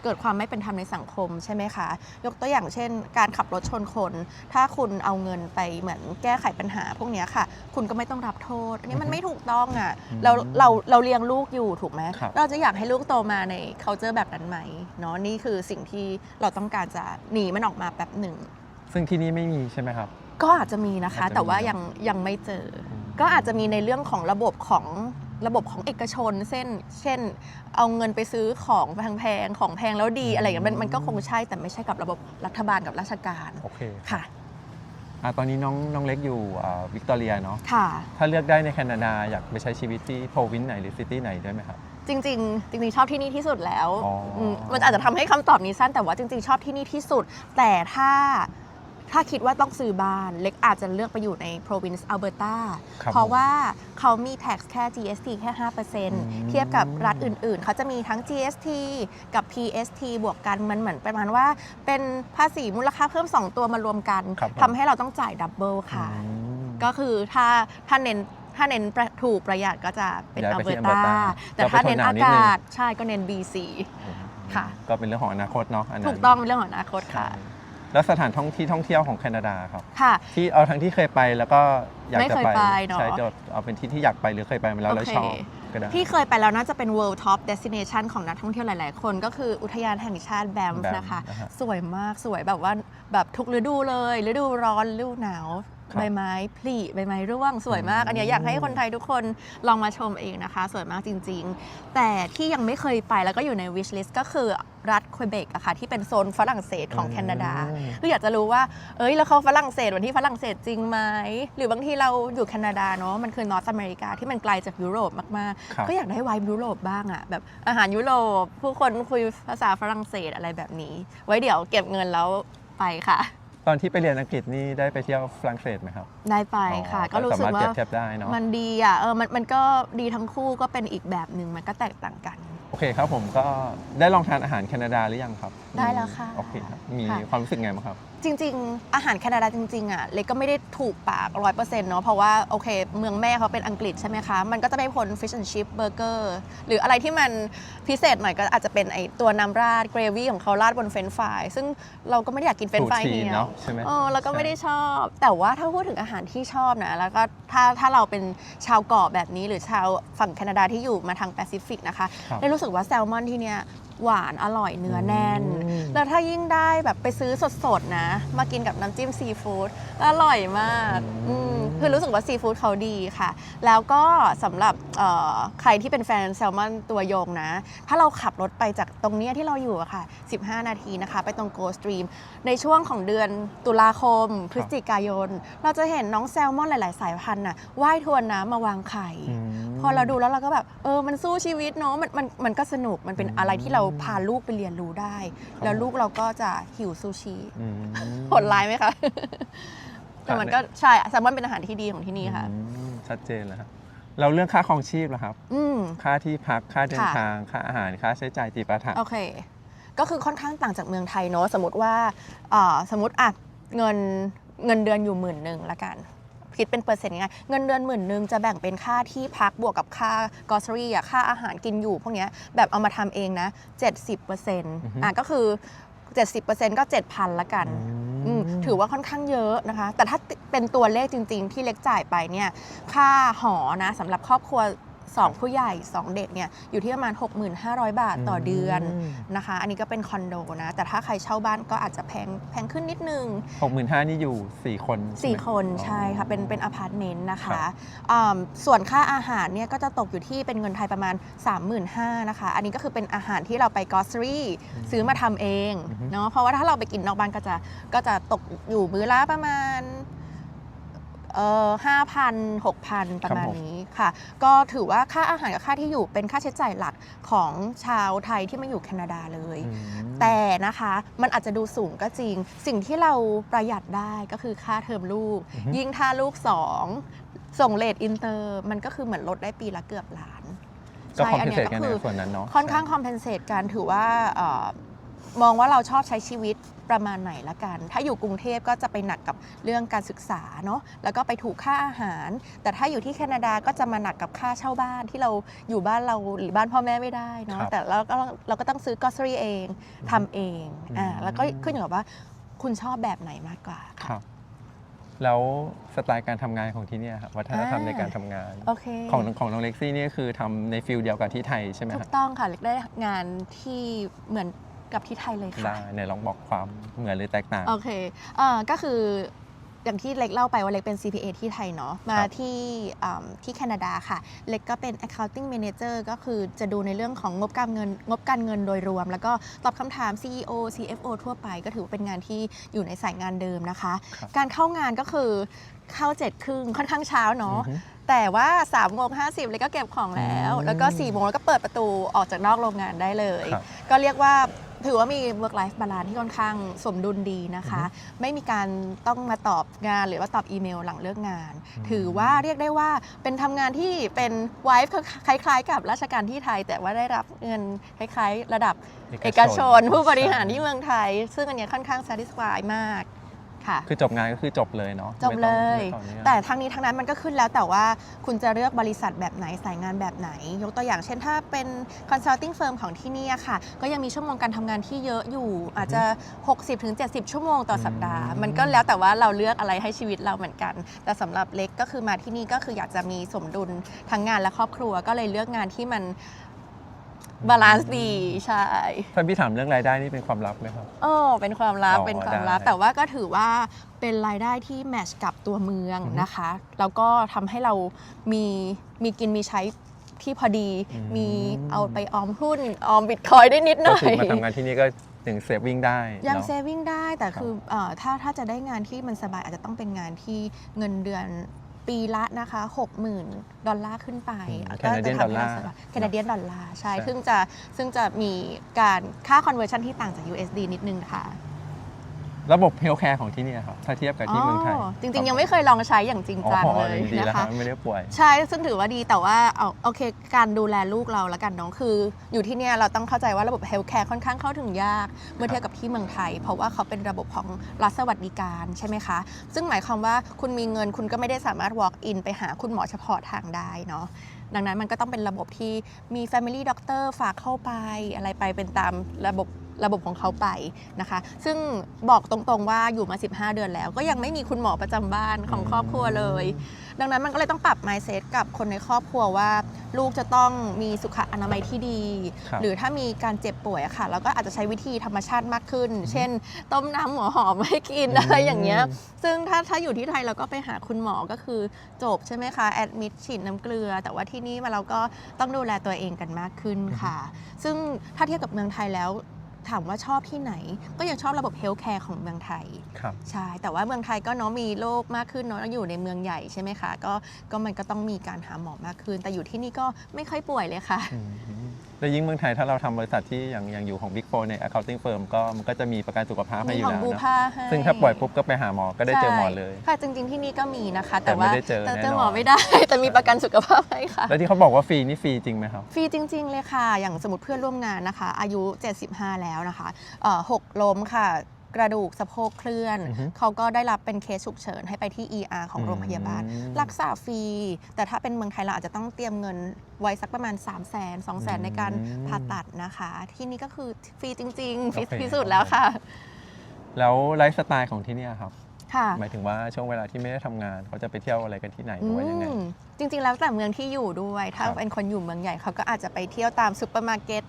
เกิดความไม่เป็นธรรมในสังคมใช่ไหมคะ ยกตัวอย่างเช่น การขับรถชนคน ถ้าคุณเอาเงินไปเหมือนแก้ไขปัญหาพวกเนี้ยค่ะ คุณก็ไม่ต้องรับโทษ อันนี้มันไม่ถูกต้องอ่ะเราเลี้ยงลูกอยู่ถูกไหม ครับ เราจะอยากให้ลูกโตมาใน culture แบบนั้นไหมเนาะนี่คือสิ่งที่เราต้องการจะหนีมันออกมาแป๊บหนึ่ง ซึ่งที่นี่ไม่มีใช่ไหมครับ ก็อาจจะมีนะคะ อาจจะมี แต่ว่ายังไม่เจออก็อาจจะมีในเรื่องของระบบของเอกชนเช่นเอาเงินไปซื้อของแพงของแพงแล้วดีอะไรอย่างเงี้ยมันก็คงใช่แต่ไม่ใช่กับระบบรัฐบาลกับราชการ โอเค ค่ะ ตอนนี้น้องเล็กอยู่วิกตอเรียเนาะ ค่ะ ถ้าเลือกได้ในแคนาดาอยากไปใช้ชีวิตที่โพรวินซ์ไหนหรือซิตี้ไหนได้ไหมครับ จริงๆชอบที่นี่ที่สุดแล้ว อ๋ออื มันอาจจะทำให้คำตอบนี้สั้นแต่ว่าจริงๆชอบที่นี่ที่สุด แต่ถ้าคิดว่าต้องซื้อบ้านเล็กอาจจะเลือกไปอยู่ใน province Alberta ครับ เพราะว่าเขามี tax แค่ GST แค่ 5%เทียบกับรัฐอื่นๆ เขาจะมีทั้ง GST กับ PST บวกกันมันเหมือนประมาณว่าเป็นภาษีมูลค่าเพิ่ม 2 ตัวมารวมกัน ครับผม ทำให้เราต้องจ่ายดับเบิลค่ะ อืม ก็คือถ้าเน้นถูกประหยัดก็จะเป็น ย้าย อัล ไป เบอ ที่ ร์ตา Alberta แต่ถ้าเน้น ก็ อา ไปโซนหนาวนิดนึง กาศใช่ก็เน้น BC ค่ะ ก็เป็นเรื่องของอนาคตเนาะอันนั้น ถูกต้องเป็นเรื่องของอนาคตค่ะ ใช่แล้วสถานท่องเที่ยวของแคนาดาครับ ค่ะ ที่เอาทั้งที่เคยไปแล้วก็อยาก ไม่ จะ เคย ไป ไปเนอะ ใช่จะเอาเป็นที่ที่อยากไปหรือเคยไปมาแล้วแล้ว โอเค ชอบก็ได้ ที่เคยไปแล้วน่าจะเป็น World Top Destination ของนักท่องเที่ยวหลาย ๆ คนก็คืออุทยานแห่งชาติแบม Banff นะคะ นะฮะ สวยมากสวยแบบว่าแบบทุกฤดูเลยฤดูร้อนฤดูหนาว ครับ ใบไม้ผลิใบไม้ร่วงสวยมาก อันเนี้ยอยากให้คนไทยทุกคนลองมาชมเองนะคะ สวยมากจริง ๆ แต่ที่ยังไม่เคยไปแล้วก็อยู่ใน wish list ก็คือรัฐควิเบกอะค่ะที่เป็นโซนฝรั่งเศสของแคนาดา คืออยากจะรู้ว่า แล้วเขาฝรั่งเศสวันที่ฝรั่งเศสจริงไหม หรือบางทีเราอยู่แคนาดาเนาะ มันคือนอร์ทอเมริกาที่มันไกลจากยุโรปมาก ครับ ๆ ก็อยากได้ไวบ์ยุโรปบ้างอะแบบอาหารยุโรป ผู้คนคุยภาษาฝรั่งเศสอะไรแบบนี้ ไว้เดี๋ยวเก็บเงินแล้วไปค่ะ ตอนที่ไปเรียนอังกฤษนี่ได้ไปเที่ยวฝรั่งเศสไหมครับ ได้ไปค่ะ ก็รู้สึก สามารถ ว่า เปรียบเทียบได้เนาะ มันดีอะมันก็ดีทั้งคู่ก็เป็นอีกแบบหนึ่งมันก็แตกต่างกัน โอเคครับผมก็ได้ลองทานอาหารแคนาดาหรือยังครับ ได้แล้วค่ะ โอเคครับมี ค่ะ ความรู้สึกไงบ้างครับ จริงๆ อาหารแคนาดาจริงๆอ่ะเล็กก็ไม่ได้ถูกปาก 100% เนาะเพราะว่าโอเค เมืองแม่เขาเป็นอังกฤษใช่ไหมคะ มันก็จะไม่พ้น fish and chip burger หรืออะไรที่มันพิเศษหน่อยก็อาจจะเป็นไอตัวน้ำราด gravy ของเขาราดบนเฟรนช์ฟรายซึ่งเราก็ไม่ได้อยากกินเฟรนช์ฟราย Poutine เหี่ย เน ว อะใช่ไหม เราก็ไม่ได้ชอบ แต่ว่าถ้าพูดถึงอาหารที่ชอบนะแล้วก็ถ้าเราเป็นชาวเกาะแบบนี้หรือชาวฝั่งแคนาดาที่อยู่มาทางแปซิฟิกนะคะ ครับ ได้รู้สึกว่าแซลมอนที่เนี้ยหวานอร่อยเนื้อแน่น แล้วถ้ายิ่งได้แบบไปซื้อสดๆนะ มากินกับน้ำจิ้มซีฟู้ดอร่อยมากคือรู้สึกว่าซีฟู้ดเขาดีค่ะ แล้วก็สำหรับใครที่เป็นแฟนแซลมอนตัวยงนะ ถ้าเราขับรถไปจากตรงเนี้ยที่เราอยู่อะค่ะ 15 นาทีนะคะ ไปตรงโกสตรีมในช่วงของเดือนตุลาคม พฤศจิกายน เราจะเห็นน้องแซลมอนหลายๆ สายพันธุ์น่ะว่ายทวนน้ำมาวางไข่ พอเราดูแล้วเราก็แบบมันสู้ชีวิตเนาะมันก็สนุกมันเป็นอะไรที่เราพาลูกไปเรียนรู้ได้ แล้วลูกเราก็จะหิวซูชิโหดร้ายไหมคะ แต่มันก็ใช่แซลมอนเป็นอาหารที่ดีของที่นี่ค่ะ ชัดเจนแล้วครับเราเรื่องค่าครองชีพล่ะครับ อืม ค่าที่พักค่าเดิน ค่ะ ทางค่าอาหารค่าใช้จ่ายตีปาถะ โอเค ก็คือค่อนข้างต่างจากเมืองไทยเนาะสมมติว่าสมมติเงินเดือนอยู่10,000ละกันคิดเป็นเปอร์เซ็นต์ง่ายๆเงินเดือน10,000จะแบ่งเป็นค่าที่พักบวกกับค่ากอสรี่ค่าอาหารกินอยู่พวกเนี้ยแบบเอามาทำเองนะ 70%ก็คือ 70%ก็ 7,000 ละกันถือว่าค่อนข้างเยอะนะคะ แต่ถ้าเป็นตัวเลขจริงๆ ที่เล็กจ่ายไปเนี่ยค่าหอนะสำหรับครอบครัว 2 ผู้ใหญ่ 2 เด็กเนี่ยอยู่ที่ประมาณ 6,500 บาทต่อเดือนนะคะอันนี้ก็เป็นคอนโดนะแต่ถ้าใครเช่าบ้านก็อาจจะแพงขึ้นนิดนึง 65,000นี่อยู่4 คนใช่ไหม 4 คนใช่ค่ะเป็นอพาร์ตเมนต์นะ ครั คะ บ ส่วนค่าอาหารเนี่ยก็จะตกอยู่ที่เป็นเงินไทยประมาณ 35,000นะคะอันนี้ก็คือเป็นอาหารที่เราไปกอสซอรี่ซื้อมาทำเองเนาะเพราะว่าถ้าเราไปกินนอกบ้านก็จะตกอยู่มื้อละประมาณ5,000 6,000 ประมาณนี้ค่ะก็ถือว่าค่าอาหารกับค่าที่อยู่เป็นค่าใช้จ่ายหลักของชาวไทยที่มาอยู่แคนาดาเลย แต่นะคะมันอาจจะดูสูงก็จริงสิ่งที่เราประหยัดได้ก็คือค่าเทอมลูก ยิ่งถ้าลูก 2 ส่งเรทอินเตอร์มันก็คือเหมือนลดได้ปีละเกือบล้าน ก็คอม อั เพน นี้ เซต ก็ กัน คื ในส่วนนั้นเนาะ ค่อนข้างคอมเพนเซตกันถือว่ามองว่าเราชอบใช้ชีวิตประมาณไหนละกัน ถ้าอยู่กรุงเทพก็จะไปหนักกับเรื่องการศึกษาเนาะแล้วก็ไปถูกค่าอาหาร แต่ถ้าอยู่ที่แคนาดาก็จะมาหนักกับค่าเช่าบ้านที่เราอยู่บ้านเราหรือบ้านพ่อแม่ไม่ได้เนาะแต่เราก็ต้องซื้อกอสซอรี่เองทำเองแล้วก็ขึ้นอยู่กับว่าคุณชอบแบบไหนมากกว่า ครับแล้วสไตล์การทำงานของที่เนี่ยครับวัฒนธรรมในการทำงาน โอเค ของน้องเล็กซี่นี่คือทำในฟิลเดียวกับที่ไทยใช่ไหม ถู ครับ กต้องค่ะเล็กได้งานที่เหมือนกับที่ไทยเลยค่ะ ได้ไหนลองบอกความเหมือนหรือแตกต่าง โอเคก็คืออย่างที่เล็กเล่าไปว่าเล็กเป็น CPA ที่ไทยเนาะมาที่แคนาดาค่ะเล็กก็เป็น accounting manager ก็คือจะดูในเรื่องของงบการเงินโดยรวม แล้วก็ตอบคำถาม CEO CFO ทั่วไปก็ถือว่าเป็นงานที่อยู่ในสายงานเดิมนะคะ การเข้างานก็คือเข้า7:30ค่อนข้างเช้าเนาะแต่ว่า3:50เลยก็เก็บของแล้วก็4 โมงแล้วก็เปิดประตูออกจากนอกโรงงานได้เลย ก็เรียกว่าถือว่ามี work life balance ที่ค่อนข้างสมดุลดีนะคะ ไม่มีการต้องมาตอบงานหรือว่าตอบอีเมลหลังเลิกงาน ถือว่าเรียกได้ว่าเป็นทำงานที่เป็น wife คล้ายๆกับราชการที่ไทย แต่ว่าได้รับเงินคล้ายๆระดับเอกชนผู้บริหารที่เมืองไทย ซึ่งอันนี้ค่อนข้าง satisfy มากค่ะ คือจบงานก็คือจบเลยเนาะ จบเลย ไม่ต้องเนี่ย แต่ทั้งนี้ทั้งนั้นมันก็ขึ้นแล้วแต่ว่าคุณจะเลือกบริษัทแบบไหนสายงานแบบไหน ยกตัวอย่างเช่นถ้าเป็น consulting firm ของที่นี่ค่ะ ก็ยังมีชั่วโมงการทำงานที่เยอะอยู่ อาจจะ 60-70 ชั่วโมงต่อสัปดาห์ มันก็แล้วแต่ว่าเราเลือกอะไรให้ชีวิตเราเหมือนกัน แต่สำหรับเล็กก็คือมาที่นี่ก็คืออยากจะมีสมดุลทั้งงานและครอบครัว ก็เลยเลือกงานที่มันบาลานซ์ดีใช่ ถ้าพี่ถามเรื่องรายได้นี่เป็นความลับไหมครับ เป็นความลับ อ๋อ เป็นความลับ ได้ แต่ว่าก็ถือว่าเป็นรายได้ที่แมทช์กับตัวเมืองนะคะ แล้วก็ทำให้เรามีกินมีใช้ที่พอดี มีเอาไปออมหุ้น ออมบิตคอยได้นิดห ก็ น่อ ถึ ย งมาทำงานที่นี่ก็ถึงเซฟวิ่งได้ ยัง เนาะ เซฟวิ่งได้แต่คือถ้าจะได้งานที่มันสบายอาจจะต้องเป็นงานที่เงินเดือนปีละนะคะ $60,000 ขึ้นไป แคนาเดียนดอลลาร์ แคนาเดียนดอลลาร์ใช่ ใช่ ซึ่งจะมีการค่า conversion ที่ต่างจาก USD นิดนึงค่ะ ระบบเฮลท์แคร์ของที่นี่ครับถ้าเทียบกับที่เมืองไทย จริงๆ ยังไม่เคยลองใช้อย่างจริงจังเลย ดีแล้ว นะ ครั คะ บไม่ได้ป่วย ใช่ซึ่งถือว่าดีแต่ว่าโอเคการดูแลลูกเราแล้วกันน้องคือ อยู่ที่เนี่ยเราต้องเข้าใจว่าระบบเฮลท์แคร์ค่อนข้างเข้าถึงยากเมื่อเทียบกับที่เมืองไทย เพราะว่าเขาเป็นระบบของรัฐสวัสดิการใช่ไหมคะ ซึ่งหมายความว่าคุณมีเงินคุณก็ไม่ได้สามารถ walk in ไปหาคุณหมอเฉพาะทางได้เนาะดังนั้นมันก็ต้องเป็นระบบที่มี family doctor ฝากเข้าไปอะไรไปเป็นตามระบบของเขาไปนะคะ ซึ่งบอกตรงๆว่าอยู่มา 15 เดือนแล้ว ก็ยังไม่มีคุณหมอประจำบ้านของครอบครัวเลย ดังนั้นมันก็เลยต้องปรับ mindset กับคนในครอบครัวว่าลูกจะต้องมีสุขอนามัยที่ดี ครับ หรือถ้ามีการเจ็บป่วยอะค่ะเราก็อาจจะใช้วิธีธรรมชาติมากขึ้น เช่น ต้มน้ำหัวหอมให้กินอะไรอย่างเงี้ย ซึ่งถ้าอยู่ที่ไทยเราก็ไปหาคุณหมอก็คือจบใช่ไหมคะแอดมิดฉีดน้ำเกลือ แต่ว่าที่นี่มาเราก็ต้องดูแลตัวเองกันมากขึ้นค่ะ ซึ่งถ้าเทียบกับเมืองไทยแล้วถามว่าชอบที่ไหน ก็ยังชอบระบบเฮลท์แคร์ของเมืองไทย ครับ ใช่แต่ว่าเมืองไทยก็เนาะมีโรคมากขึ้นเนาะอยู่ในเมืองใหญ่ใช่ไหมคะก็มันก็ต้องมีการหาหมอมากขึ้น แต่อยู่ที่นี่ก็ไม่ค่อยป่วยเลยค่ะ แล้วยิ่งเมืองไทยถ้าเราทำบริษัทที่อย่างอยู่ของ Big 4 ใน accounting firm ก็มันก็จะมีประกันสุขภาพให้ มี อยู่ ของ แล้ว บู เนาะ พาให้ ซึ่งถ้าปล่อยปุ๊บก็ไปหาหมอก็ได้เจอหมอเลย ใช่ค่ะจริงๆที่นี่ก็มีนะคะ แต่ไม่ ว่า ได้เจอแน่นอน เจอหมอไม่ได้ แต่มีประกันสุขภาพให้ค่ะ แล้วที่เขาบอกว่าฟรีนี่ฟรีจริงไหมครับ ฟรีจริง ๆ เลยค่ะ อย่างสมมติเพื่อนร่วมงานนะคะ อายุ 75 แล้วนะคะหกล้มค่ะ กระดูกสะโพกเคลื่อน เขาก็ได้รับเป็นเคสฉุกเฉินให้ไปที่ ER ของโรงพยาบาล รักษาฟรี แต่ถ้าเป็นเมืองไทยเราอาจจะต้องเตรียมเงินไว้สักประมาณ 300,000 200,000 ในการผ่าตัดนะคะ ที่นี่ก็คือฟรีจริงๆฟรีที่สุดแล้วค่ะ แล้วไลฟ์สไตล์ของที่เนี่ยครับ ค่ะ หมายถึงว่าช่วงเวลาที่ไม่ได้ทำงานเขาจะไปเที่ยวอะไรกันที่ไหนหรือว่ายังไง จริงๆแล้วแต่เมืองที่อยู่ด้วย ถ้า ครับ เป็นคนอยู่เมืองใหญ่เขาก็อาจจะไปเที่ยวตามซูเปอร์มาร์เก็ต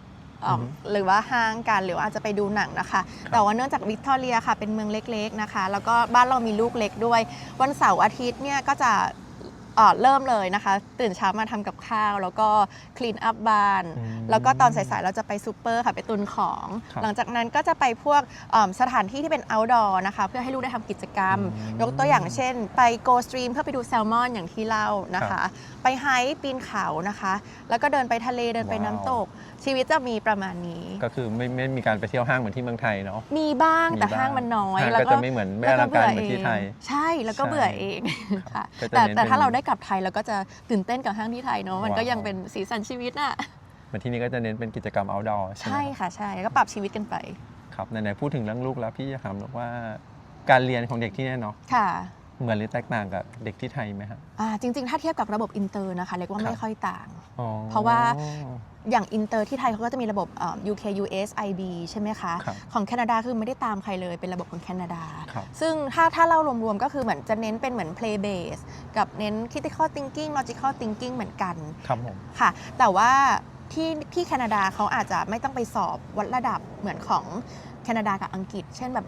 อือฮึ หรือว่าห้างกันหรือว่าอาจจะไปดูหนังนะคะ แต่ว่าเนื่องจากวิกตอเรียค่ะเป็นเมืองเล็กๆนะคะ แล้วก็บ้านเรามีลูกเล็กด้วย วันเสาร์อาทิตย์เนี่ยก็จะเริ่มเลยนะคะ ตื่นเช้ามาทำกับข้าว แล้วก็คลีนอัพบ้าน อืม แล้วก็ตอนสายๆเราจะไปซูเปอร์ค่ะไปตุนของ ครับ หลังจากนั้นก็จะไปพวกสถานที่ที่เป็น outdoor นะคะเพื่อให้ลูกได้ทำกิจกรรม ยกตัวอย่างเช่น ไป go stream เพื่อไปดูแซลมอนอย่างที่เล่านะคะ ไปไฮค์ปีนเขานะคะ แล้วก็เดินไปทะเลเดินไป ว้าว น้ำตก ชีวิตจะมีประมาณนี้ ก็คือไม่มีการไปเที่ยวห้างเหมือนที่เมืองไทยเนาะ มีบ้างแต่ มีบ้าง ห้างมันน้อย ห้าง แล้ว ก็จะไม่เหมือนไม่อลังการเหมือนที่ไทย ใช่แล้วก็ ใช่ เบื่อเองค่ะ ก็จะ แต่ เน้น แต่ถ้า เป็น เราได้กลับไทยเราก็จะตื่นเต้นกับห้างที่ไทยเนาะมันก็ ว้าว ยังเป็นสีสันชีวิตอ่ะ เหมือนที่นี่ก็จะเน้นเป็นกิจกรรม outdoor ใช่ไหม ใช่ ครับ ค่ะใช่ก็ปรับชีวิตกันไป ครับไหนๆพูดถึงเรื่องลูกแล้วพี่จะถามว่าการเรียนของเด็กที่นี่เนาะ ค่ะ เหมือนหรือแตกต่างกับเด็กที่ไทยไหมครับ จริงๆ ถ้าเทียบกับระบบอินเตอร์นะคะเรียกว่า ครับ ไม่ค่อยต่าง อ๋อ เพราะว่าอย่างอินเตอร์ที่ไทยเขาก็จะมีระบบ UK US IB ใช่ไหมคะ ครับ ของแคนาดาคือไม่ได้ตามใครเลยเป็นระบบของแคนาดา ครับ ซึ่งถ้าเรารวมๆ ก็คือเหมือนจะเน้นเป็นเหมือน play base กับเน้น critical thinking logical thinking เหมือนกัน ครับผม ค่ะแต่ว่าที่แคนาดาเขาอาจจะไม่ต้องไปสอบวัดระดับเหมือนของแคนาดากับอังกฤษ เช่นแบบ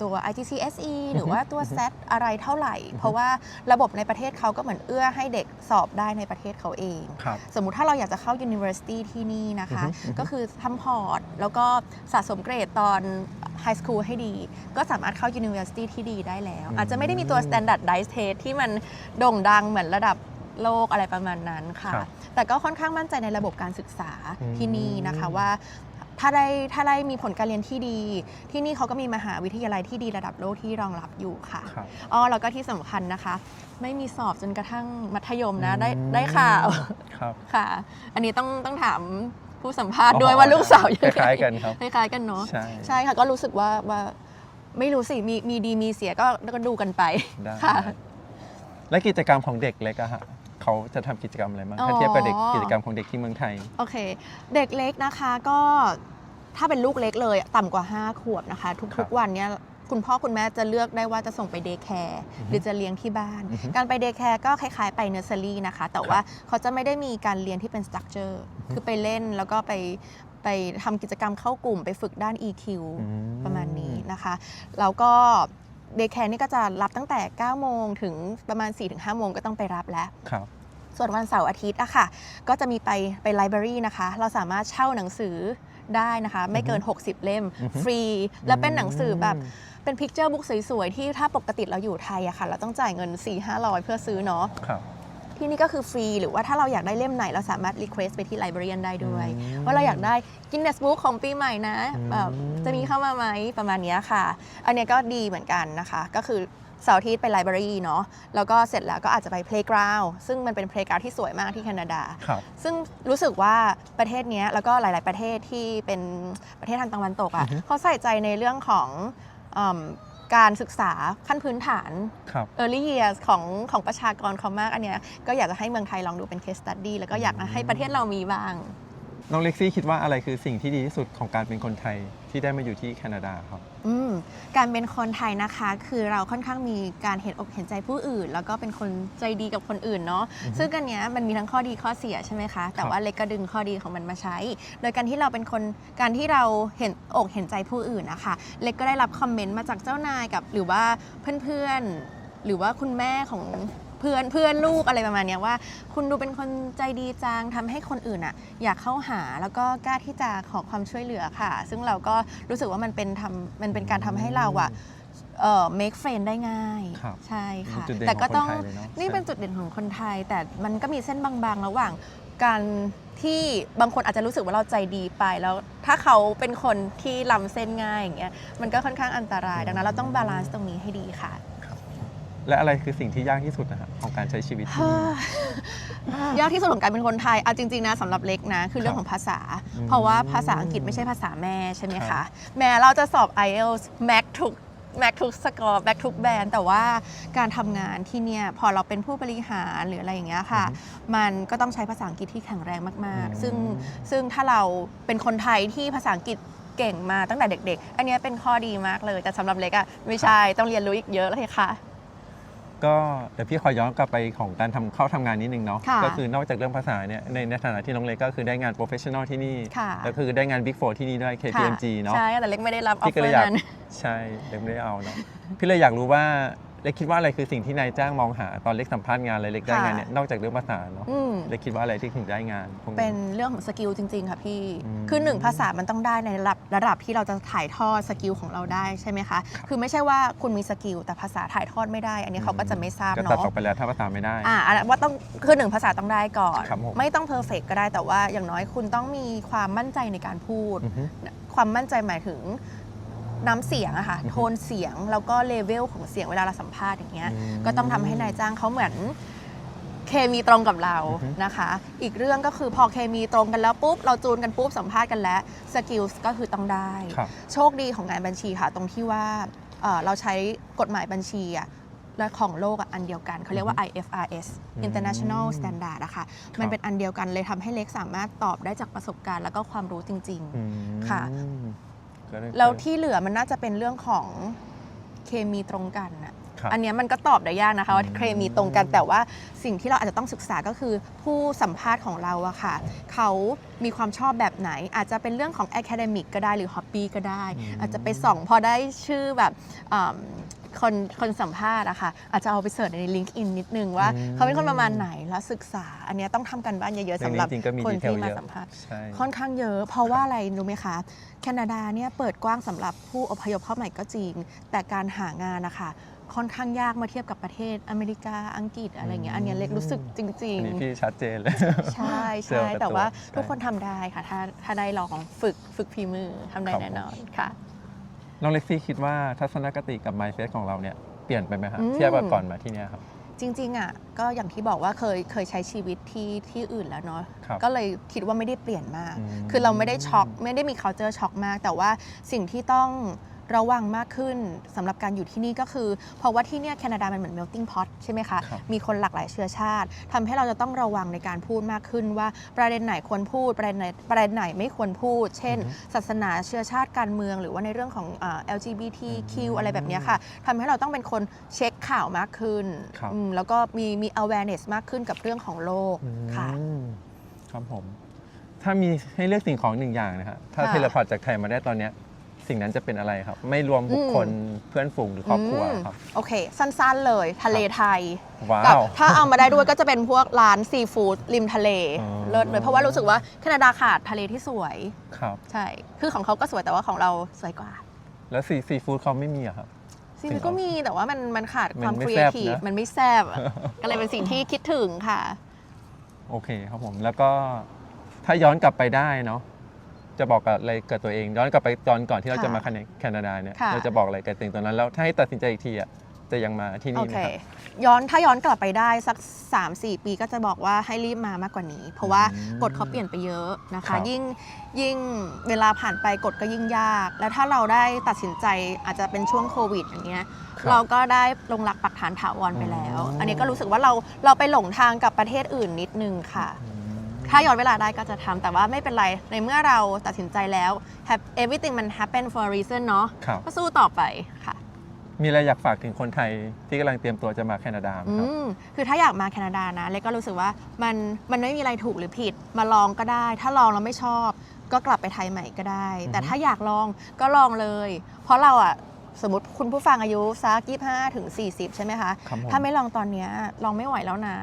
ตัว IGCSE หรือว่าตัว SAT อะไรเท่าไหร่ เพราะว่าระบบในประเทศเขาก็เหมือนเอื้อให้เด็กสอบได้ในประเทศเขาเอง ครับ สมมุติถ้าเราอยากจะเข้า University ที่นี่นะคะ ก็คือทำพอร์ต แล้วก็สะสมเกรดตอน High School ให้ดี ก็สามารถเข้า University ที่ดีได้แล้ว อาจจะไม่ได้มีตัว Standardized Test ที่มันโด่งดังเหมือนระดับโลกอะไรประมาณนั้นค่ะ ครับ แต่ก็ค่อนข้างมั่นใจในระบบการศึกษา อืม ที่นี่นะคะว่าถ้าได้มีผลการเรียนที่ดี ที่นี่เขาก็มีมหาวิทยาลัยที่ดีระดับโลกที่รองรับอยู่ค่ะ ครับ แล้วก็ที่สำคัญนะคะ ไม่มีสอบจนกระทั่งมัธยมนะได้ข่าว ครับ ค่ะ อันนี้ต้องถามผู้สัมภาษณ์ด้วยว่าลูกสาวยังไง คล้ายๆกันครับ คล้ายๆกันเนาะ ใช่ ใช่ค่ะ ก็รู้สึกว่าไม่รู้สิมีดีมีเสียก็ดูกันไป ได้ ค่ะ และกิจกรรมของเด็กเล็กอะฮะเขาจะทำกิจกรรมอะไรบ้างถ้าเทียบกับเด็กกิจกรรมของเด็กที่เมืองไทย โอเค เด็กเล็กนะคะก็ถ้าเป็นลูกเล็กเลยต่ำกว่า 5 ขวบนะคะ ครั ทุก บ ๆวันเนี้ยคุณพ่อคุณแม่จะเลือกได้ว่าจะส่งไปเดย์แคร์หรือจะเลี้ยงที่บ้าน อือฮึ การไปเดย์แคร์ก็คล้ายๆไปเนอร์เซอรี่นะคะ แต่ว่าเขาจะไม่ได้มีการเรียนที่เป็นสตรัคเจอร์คือไปเล่นแล้วก็ไปทำกิจกรรมเข้ากลุ่มไปฝึกด้าน EQ ประมาณนี้นะคะ แล้วก็เดย์แคร์นี่ก็จะรับตั้งแต่ 9 โมงถึงประมาณ 4-5 โมงก็ต้องไปรับแล้ว ครับ ส่วนวันเสาร์อาทิตย์อะค่ะก็จะมีไปไลบรารีนะคะ เราสามารถเช่าหนังสือได้นะคะ ไม่เกิน 60 เล่ม อือฮึ ฟรี และเป็นหนังสือแบบเป็นพิกเจอร์บุ๊กสวยๆ ที่ถ้าปกติเราอยู่ไทยอะค่ะ เราต้องจ่ายเงิน 4-500 เพื่อซื้อเนาะ ครับ ที่นี่ก็คือฟรี หรือว่าถ้าเราอยากได้เล่มไหน เราสามารถรีเควสไปที่ไลบรารีได้ด้วย อืม ว่าเราอยากได้กินเนสบุ๊กของปีใหม่นะแบบจะมีเข้ามาไหมประมาณเนี้ยค่ะ อันเนี้ยก็ดีเหมือนกันนะคะ ก็คือเสาร์อาทิตย์ไปไลบรารีเนาะแล้วก็เสร็จแล้วก็อาจจะไป playground ซึ่งมันเป็น playground ที่สวยมากที่แคนาดา ครับ ซึ่งรู้สึกว่าประเทศเนี้ยแล้วก็หลาย ๆ ประเทศที่เป็นประเทศทางตะวันตกอ่ะเขาใส่ใจในเรื่องของการศึกษาขั้นพื้นฐาน ครับ early years ของประชากรเขามากอันเนี้ยก็อยากจะให้เมืองไทยลองดูเป็น case study แล้วก็อยากให้ประเทศเรามีบ้าง น้องเล็กซี่คิดว่าอะไรคือสิ่งที่ดีที่สุดของการเป็นคนไทยที่ได้มาอยู่ที่แคนาดาครับ การเป็นคนไทยนะคะคือเราค่อนข้างมีการเห็นอกเห็นใจผู้อื่น แล้วก็เป็นคนใจดีกับคนอื่นเนาะซึ่งอันเนี้ยมันมีทั้งข้อดีข้อเสียใช่ไหมคะแต่ว่าเล็กก็ดึงข้อดีของมันมาใช้ โดยการที่เราเป็นคนการที่เราเห็นอกเห็นใจผู้อื่นนะคะเล็กก็ได้รับคอมเมนต์มาจากเจ้านายกับหรือว่าเพื่อนๆหรือว่าคุณแม่ของเพื่อนลูกอะไรประมาณเนี้ยว่าคุณดูเป็นคนใจดีจังทำให้คนอื่นอะอยากเข้าหาแล้วก็กล้าที่จะขอความช่วยเหลือค่ะ ซึ่งเราก็รู้สึกว่ามันเป็นการทำให้เราอะmake friend ได้ง่าย ครับ ใช่ค่ะ จุดเด่น แต่ก็ต้อง ของคนไทยเลยเนอะ นี่เป็นจุดเด่นของคนไทย แต่มันก็มีเส้นบางๆ ระหว่างการที่บางคนอาจจะรู้สึกว่าเราใจดีไปแล้วถ้าเขาเป็นคนที่ล้ำเส้นง่ายอย่างเงี้ยมันก็ค่อนข้างอันตรายดังนั้นเราต้องบาลานซ์ตรงนี้ให้ดีค่ะ และอะไรคือสิ่งที่ยากที่สุดนะครับของการใช้ชีวิตที่นี่ ยากที่สุดของการเป็นคนไทยเอาจริงๆนะสำหรับเล็กนะคือเรื่องของภาษา เพราะว่าภาษาอังกฤษไม่ใช่ภาษาแม่ใช่ไหม ครั คะ บ แม้เราจะสอบ IELTS MAC ทุกสกอร์ MAC ทุกแบนแต่ว่าการทำงานที่เนี่ยพอเราเป็นผู้บริหารหรืออะไรอย่างเงี้ยค่ะ มันก็ต้องใช้ภาษาอังกฤษที่แข็งแรงมากๆ ซึ่งถ้าเราเป็นคนไทยที่ภาษาอังกฤษ เก่งมาตั้งแต่เด็กๆ อันเนี้ยเป็นข้อดีมากเลยแต่สำหรับเล็กอะไม่ใช่ต้องเรียนรู้อีกเยอะเลยค่ะ ก็เดี๋ยวพี่ขอย้อนกลับไปของการเข้าทำงานนิดนึงเนาะ ค่ะ ก็คือนอกจากเรื่องภาษาเนี่ยในฐานะที่น้องเล็กก็คือได้งานโปรเฟชชั่นอลที่นี่ ค่ะ ก็คือได้งาน Big 4 ที่นี่ด้วย KPMG เนาะ ใช่แต่เล็กไม่ได้รับออฟ พี่ เฟ ก็ อ เลย ร์ อยาก นั้น ใช่เล็กไม่ได้เอาเนาะพี่เลยอยากรู้ว่าเล็กคิดว่าอะไรคือสิ่งที่นายจ้างมองหาตอนเล็กสัมภาษณ์งานเลยเล็กได้งานเนี่ยนอกจากเรื่องภาษาเนาะ อืม เล็กคิดว่าอะไรที่ถึงได้งานพวกนี้ เป็นเรื่องของสกิลจริง ๆ ค่ะพี่ อืม คือ1ภาษามันต้องได้ในระดับที่เราจะถ่ายทอดสกิลของเราได้ใช่ไหมคะ คือไม่ใช่ว่าคุณมีสกิลแต่ภาษาถ่ายทอดไม่ได้ อันนี้เขาก็จะไม่ทราบ ก็ตัด เนาะ ออกไปแล้วถ้าภาษาไม่ได้ อันนั้นว่าต้องคือ1ภาษาต้องได้ก่อน ครับผม ไม่ต้องเพอร์เฟกก็ได้แต่ว่าอย่างน้อยคุณต้องมีความมั่นใจในการพูด อือฮึ ความมั่นใจหมายถึงน้ำเสียงอะค่ะ อือฮึ โทนเสียงแล้วก็เลเวลของเสียงเวลาเราสัมภาษณ์อย่างเงี้ย อืม ก็ต้องทำให้นายจ้างเขาเหมือนเคมีตรงกับเรา อือฮึ นะคะ อีกเรื่องก็คือพอเคมีตรงกันแล้วปุ๊บเราจูนกันปุ๊บสัมภาษณ์กันแล้วสกิลก็คือต้องได้ ครับ โชคดีของงานบัญชีค่ะ ตรงที่ว่าเราใช้กฎหมายบัญชีอะและของโลกอะอันเดียวกันเขาเรียกว่า IFRS International Standard อะค่ะมันเป็นอันเดียวกันเลยทำให้เล็กสามารถตอบได้จากประสบการณ์แล้วก็ความรู้จริง อืม ค่ะ ก็ได้ ๆ แล้วที่เหลือมันน่าจะเป็นเรื่องของเคมีตรงกันอะ ครับ อันเนี้ยมันก็ตอบได้ยากนะคะว่าเคมีตรงกันแต่ว่าสิ่งที่เราอาจจะต้องศึกษาก็คือผู้สัมภาษณ์ของเราอะค่ะเขามีความชอบแบบไหน อาจจะเป็นเรื่องของ academic ก็ได้หรือ hobby ก็ได้ อาจจะไปส่องพอได้ชื่อแบบคนสัมภาษณ์อะค่ะอาจจะเอาไปเสิร์ชใน LinkedIn นิดนึงว่าเขาเป็นคนประมาณไหนแล้วศึกษา อันเนี้ยต้องทำกันบ้านเยอะๆสำหรับ จริงๆก็มี คน ดีเทล ที่มา เยอะ สัมภาษณ์ ใช่ ค่อนข้างเยอะ เพราะว่าอะไรรู้ไหมคะ แคนาดาเนี่ยเปิดกว้างสำหรับผู้อพยพเข้าใหม่ก็จริง แต่การหางานนะคะค่อนข้างยากเมื่อเทียบกับประเทศอเมริกาอังกฤษอะไรเงี้ยอันเนี้ยเล็กรู้สึกจริง อันนี้พี่ชัดเจนเลย ๆ ใช่ เซล ใช่ ล์กับ แต่ว่า ตัว ทุกคนทำได้ค่ะ ถ้าได้ลองฝึกฝีมือทำได้ ครับ แน่นอนค่ะ น้องเล็กซี่คิดว่าทัศนคติกับ mindset ของเราเนี่ยเปลี่ยนไปไหมครับ อืม เทียบกับก่อนมาที่เนี่ยครับ จริงๆอ่ะก็อย่างที่บอกว่าเคยใช้ชีวิตที่อื่นแล้วเนาะ ครับ ก็เลยคิดว่าไม่ได้เปลี่ยนมาก อืม คือเราไม่ได้ช็อกไม่ได้มี culture shock มาก แต่ว่าสิ่งที่ต้องระวังมากขึ้นสำหรับการอยู่ที่นี่ก็คือเพราะว่าที่เนี่ยแคนาดามันเหมือน melting pot ใช่ไหมคะ ครับ มีคนหลากหลายเชื้อชาติทำให้เราจะต้องระวังในการพูดมากขึ้นว่าประเด็นไหนควรพูดประเด็นไหนไม่ควรพูด เช่น ศาสนาเชื้อชาติการเมือง หรือว่าในเรื่องของLGBTQ อะไรแบบเนี้ยค่ะทำให้เราต้องเป็นคนเช็คข่าวมากขึ้น ครับ แล้วก็มี awareness มากขึ้นกับเรื่องของโลกค่ะ อืมครับผม ถ้ามีให้เลือกสิ่งของหนึ่งอย่างนะครับถ้า ค่ะ เทเลพอร์ตจากไทยมาได้ตอนเนี้ยสิ่งนั้นจะเป็นอะไรครับ ไม่รวมบุคคลเพื่อนฝูงหรือครอบครัวครับ โอเค สั้นๆเลยทะเลไทย ว้า กับ ว ถ้าเอามาได้ด้วยก็จะเป็นพวกร้านซีฟู้ดริมทะเล อ๋อ เลิศเลยเพราะว่ารู้สึกว่าแคนาดาขาดทะเลที่สวย ครับ ใช่ คือของเขาก็สวยแต่ว่าของเราสวยกว่า แล้วซีฟู้ดเขาไม่มีอะครับ ซีฟู้ดก็มีแต่ว่ามันขาดความ มัน ค ไม่ รีเอ แซ่บ ทีฟ นะ มันไม่แซ่บอะก็เลยเป็นสิ่งที่คิดถึงค่ะ โอเคครับผม แล้วก็ถ้าย้อนกลับไปได้เนาะจะบอกกับอะไรกับตัวเอง ย้อนกลับไปตอนก่อนที่เรา ค่ะ จะมาแคนาดาเนี่ย ค่ะ เราจะบอกอะไรกับตัวเองตอนนั้นแล้วถ้าให้ตัดสินใจอีกทีอะจะยังมาที่ โอ นี่ไหม เค ครับ ถ้าย้อนกลับไปได้สัก 3-4 ปีก็จะบอกว่าให้รีบมามากกว่านี้ เพราะว่ากฎเขาเปลี่ยนไปเยอะนะ ครั คะ บ ยิ่งเวลาผ่านไปกฎก็ยิ่งยาก แล้วถ้าเราได้ตัดสินใจอาจจะเป็นช่วงโควิดอย่างเงี้ย ครับ เราก็ได้ลงหลักปักฐานถาวรไปแล้ว อืม อันนี้ก็รู้สึกว่าเราไปหลงทางกับประเทศอื่นนิดนึงค่ะ ถ้าย้อนเวลาได้ก็จะทำแต่ว่าไม่เป็นไรในเมื่อเราตัดสินใจแล้ว everything มัน happen for a reason เนาะ ครับ ก็สู้ต่อไปค่ะ มีอะไรอยากฝากถึงคนไทยที่กำลังเตรียมตัวจะมาแคนาดาไหมครับ คือถ้าอยากมาแคนาดานะเล็กก็รู้สึกว่ามันไม่มีอะไรถูกหรือผิดมาลองก็ได้ ถ้าลองแล้วไม่ชอบก็กลับไปไทยใหม่ก็ได้ แต่ถ้าอยากลองก็ลองเลย เพราะเราอะสมมติคุณผู้ฟังอายุสัก25 ถึง 40 ใช่ไหมคะ ครับผม ถ้าไม่ลองตอนเนี้ยลองไม่ไหวแล้วนะ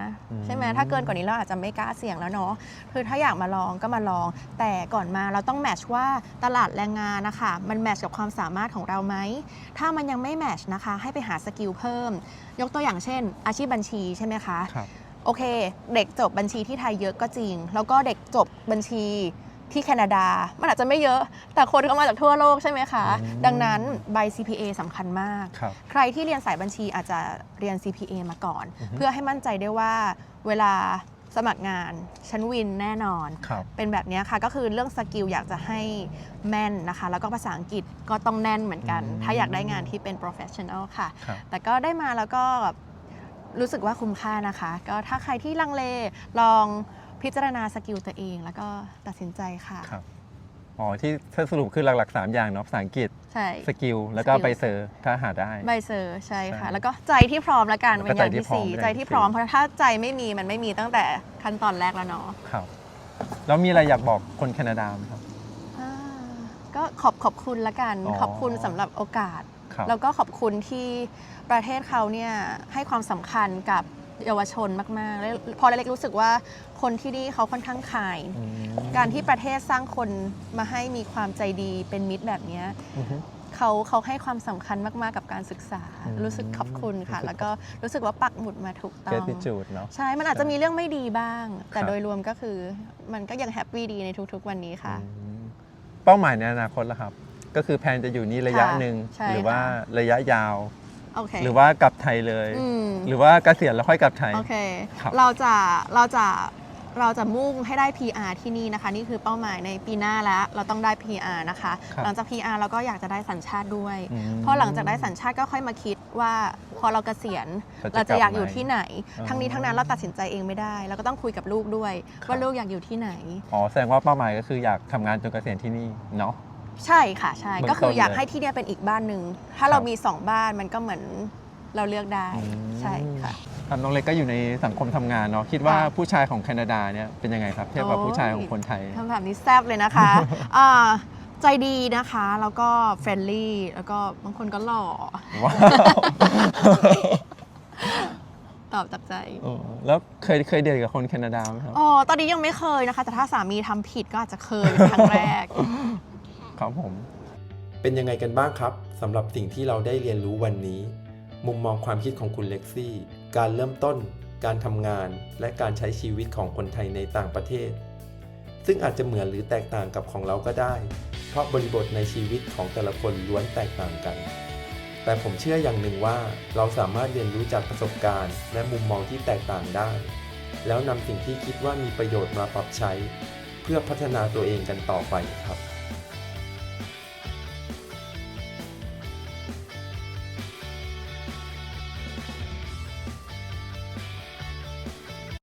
ใช่ไหมถ้าเกินกว่านี้เราอาจจะไม่กล้าเสี่ยงแล้วเนาะคือถ้าอยากมาลองก็มาลอง แต่ก่อนมาเราต้องแมทช์ว่าตลาดแรงงานนะคะมันแมทช์กับความสามารถของเราไหมถ้ามันยังไม่แมทช์นะคะให้ไปหาสกิลเพิ่ม ยกตัวอย่างเช่น อาชีพบัญชีใช่ไหมคะ ครับ โอเค เด็กจบบัญชีที่ไทยเยอะก็จริง แล้วก็เด็กจบบัญชีที่แคนาดา มันอาจจะไม่เยอะ แต่คนก็มาจากทั่วโลกใช่ไหมคะ ดังนั้นใบ CPA สำคัญมาก ครับ ใครที่เรียนสายบัญชีอาจจะเรียน CPA มาก่อน เพื่อให้มั่นใจได้ว่าเวลาสมัครงานฉันวินแน่นอน ครับ เป็นแบบนี้ค่ะ ก็คือเรื่องสกิลอยากจะให้แม่นนะคะ แล้วก็ภาษาอังกฤษก็ต้องแน่นเหมือนกัน ถ้าอยากได้งานที่เป็น professional ค่ะ ครับ แต่ก็ได้มาแล้วก็รู้สึกว่าคุ้มค่านะคะ ก็ถ้าใครที่ลังเลลองพิจารณาสกิลตัวเอง แล้วก็ตัดสินใจค่ะ ครับ โอ อ๋อที่สรุปคือหลักๆ 3 อย่างเนาะภาษาอังกฤษ ใช่ สกิลแล้วก็ สกิล ใบเซอร์ถ้าหาได้ ใบเซอร์ใช่ค่ะ ใช่ แล้วก็ใจที่พร้อมละกัน แล้ว เป็ ก็ นอย่างที่ ใจที่พร้อม 4 เป็น ใจ อย่างที่ ที่พร้อม สี่ เพราะถ้าใจไม่มีมันไม่มีตั้งแต่ขั้นตอนแรกแล้วเนาะ ครับแล้วมีอะไรอยากบอกคนแคนาดาไหมครับ อ่าก็ขอบคุณละกัน อ๋อ ขอบคุณสำหรับโอกาส ครับ แล้วก็ขอบคุณที่ประเทศเขาเนี่ยให้ความสำคัญกับเยาวชนมากๆแล้วพอเล็กๆรู้สึกว่าคนที่นี่เขาค่อนข้างคาย อืม การที่ประเทศสร้างคนมาให้มีความใจดีเป็นมิตรแบบเนี้ย อือฮึ เขาให้ความสำคัญมาก ๆ กับการศึกษา อืม รู้สึกขอบคุณค่ะ รู้สึก แล้วก็รู้สึกว่าปักหมุดมาถูกต้ เก อ ต ง ติจูดเนาะ ใช่ มันอาจจะมีเรื่องไม่ดีบ้าง แต่ ครับ โดยรวมก็คือมันก็ยังแฮปปี้ดีในทุกๆวันนี้ค่ะ อืมเป้าหมายในอนาคตล่ะครับ ก็คือแพลนจะอยู่นี่ระยะ ค่ะ หนึ่ง ใช่ หรือว่า ค่ะ ระยะยาว โอเค หรือว่ากลับไทยเลย อืม หรือว่าเกษียณแล้วค่อยกลับไทย โอเค ครับ เราจะมุ่งให้ได้ PR ที่นี่นะคะ นี่คือเป้าหมายในปีหน้าแล้วเราต้องได้ PR นะคะ ครับ หลังจาก PR เราก็อยากจะได้สัญชาติด้วย อืม พอหลังจากได้สัญชาติก็ค่อยมาคิดว่าพอเราเกษียณ เราจะ เราจะอยาก กลับไหม อยู่ที่ไหน อ๋อ ทั้งนี้ทั้งนั้นเราตัดสินใจเองไม่ได้เราก็ต้องคุยกับลูกด้วย ครับ ว่าลูกอยากอยู่ที่ไหน อ๋อแสดงว่าเป้าหมายก็คืออยากทำงานจนเกษียณที่นี่เนาะ ใช่ค่ะใช่ เบื้อง ก็คืออยาก ต้นเลย ให้ที่เนี่ยเป็นอีกบ้านหนึ่งถ้าเรา ครับ มี 2 บ้านมันก็เหมือนเราเลือกได้ อืม ใช่ค่ะ ครับน้องเล็กก็อยู่ในสังคมทำงานเนาะคิดว่า ค่ะ ผู้ชายของแคนาดาเนี่ยเป็นยังไงครับเทียบกับ โอ้ย ผู้ชายของคนไทย คำถามนี้แซบเลยนะคะ ใจดีนะคะ แล้วก็เฟรนลี่ แล้วก็บางคนก็หล่อ ว้าว ตอบจากใจ แล้วเคยเดทกับคนแคนาดาไหมครับ อ๋อ ตอนนี้ยังไม่เคยนะคะ แต่ถ้าสามีทำผิดก็อาจจะเคยเป็นครั้งแรก ครับผม เป็นยังไงกันบ้างครับสำหรับสิ่งที่เราได้เรียนรู้วันนี้ มุมมองความคิดของคุณเล็กซี่ การเริ่มต้น การทำงาน และการใช้ชีวิตของคนไทยในต่างประเทศ ซึ่งอาจจะเหมือนหรือแตกต่างกับของเราก็ได้ เพราะบริบทในชีวิตของแต่ละคนล้วนแตกต่างกัน แต่ผมเชื่ออย่างหนึ่งว่าเราสามารถเรียนรู้จากประสบการณ์ และมุมมองที่แตกต่างได้ แล้วนำสิ่งที่คิดว่ามีประโยชน์มาปรับใช้ เพื่อพัฒนาตัวเองกันต่อไปครับ